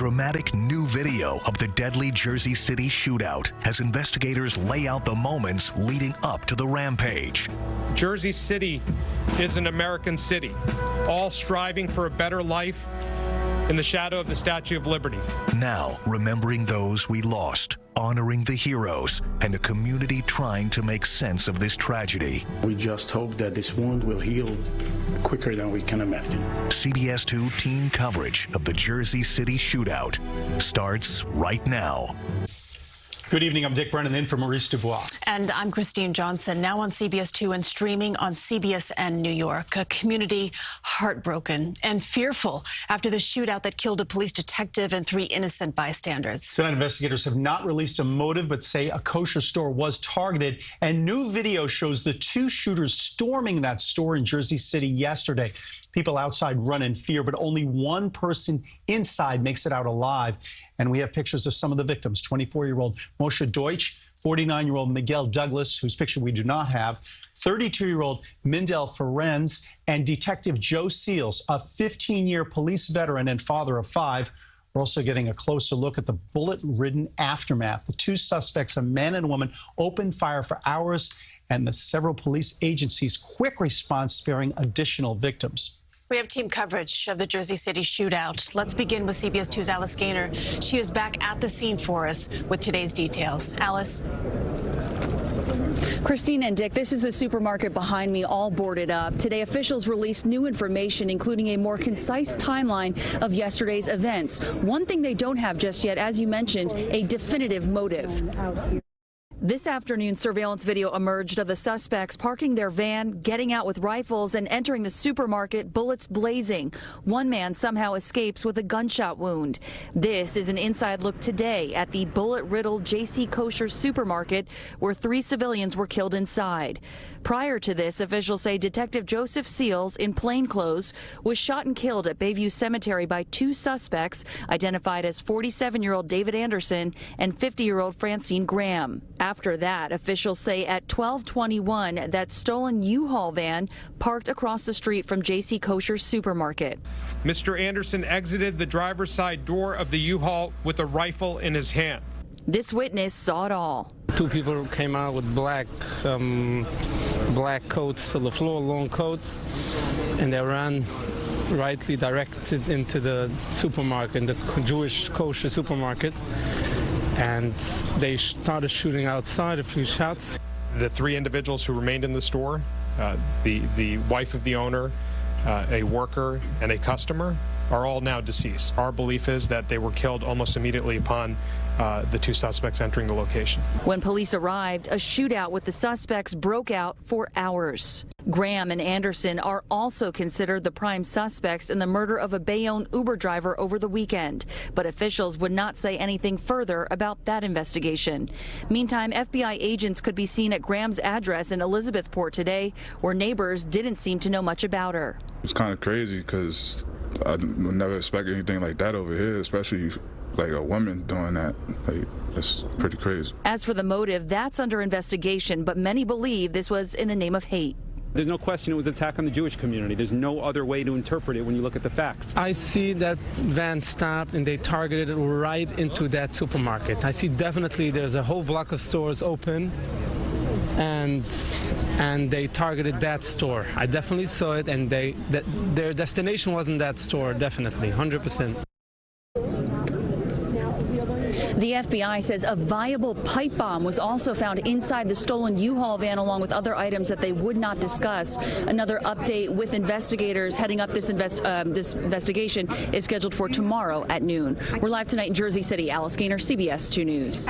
dramatic new video of the deadly Jersey City shootout as investigators lay out the moments leading up to the rampage. Jersey City is an American city, all striving for a better life in the shadow of the Statue of Liberty. Now, remembering those we lost, honoring the heroes, and a community trying to make sense of this tragedy. We just hope that this wound will heal quicker than we can imagine. CBS 2 team coverage of the Jersey City shootout starts right now. Good evening. I'm Dick Brennan in for Maurice Dubois. And I'm Christine Johnson, now on CBS 2 and streaming on CBSN New York. A community heartbroken and fearful after the shootout that killed a police detective and 3 innocent bystanders. Tonight, investigators have not released a motive, but say a kosher store was targeted. And new video shows the 2 shooters storming that store in Jersey City yesterday. People outside run in fear, but only one person inside makes it out alive. And we have pictures of some of the victims, 24-year-old Moshe Deutsch, 49-year-old Miguel Douglas, whose picture we do not have, 32-year-old Mindel Ferenz, and Detective Joe Seals, a 15-year police veteran and father of 5. We're also getting a closer look at the bullet-ridden aftermath. The 2 suspects, a man and a woman, opened fire for hours, and the several police agencies' quick response sparing additional victims. We have team coverage of the Jersey City shootout. Let's begin with CBS 2's Alice Gaynor. She is back at the scene for us with today's details. Alice. Christine and Dick, this is the supermarket behind me, all boarded up. Today, officials released new information, including a more concise timeline of yesterday's events. One thing they don't have just yet, as you mentioned, a definitive motive. This afternoon, surveillance video emerged of the suspects parking their van, getting out with rifles, and entering the supermarket, bullets blazing. One man somehow escapes with a gunshot wound. This is an inside look today at the bullet-riddled J.C. Kosher supermarket, where 3 civilians were killed inside. Prior to this, officials say Detective Joseph Seals, in plainclothes, was shot and killed at Bayview Cemetery by 2 suspects, identified as 47-year-old David Anderson and 50-year-old Francine Graham. After that, officials say at 12:21, that stolen U-Haul van parked across the street from J.C. Kosher's supermarket. Mr. Anderson exited the driver's side door of the U-Haul with a rifle in his hand. This witness saw it all. 2 people came out with black coats to the floor, long coats, and they ran rightly directed into the supermarket, the Jewish kosher supermarket, and they started shooting outside, a few shots. The 3 individuals who remained in the store, the wife of the owner, a worker, and a customer, are all now deceased. Our belief is that they were killed almost immediately upon the 2 suspects entering the location. When police arrived, a shootout with the suspects broke out for hours. Graham and Anderson are also considered the prime suspects in the murder of a Bayonne Uber driver over the weekend, but officials would not say anything further about that investigation. Meantime, FBI agents could be seen at Graham's address in Elizabethport today, where neighbors didn't seem to know much about her. It's kind of crazy because I would never expect anything like that over here, especially like a woman doing that. Like, it's pretty crazy. As for the motive, that's under investigation, but many believe this was in the name of hate. There's no question it was an attack on the Jewish community. There's no other way to interpret it when you look at the facts. I see that van stopped and they targeted it right into that supermarket. I see definitely there's a whole block of stores open, and they targeted that store. I definitely saw it, and their destination wasn't that store, definitely, 100%. The FBI says a viable pipe bomb was also found inside the stolen U-Haul van, along with other items that they would not discuss. Another update with investigators heading up this investigation is scheduled for tomorrow at noon. We're live tonight in Jersey City. Alice Gaynor, CBS 2 News.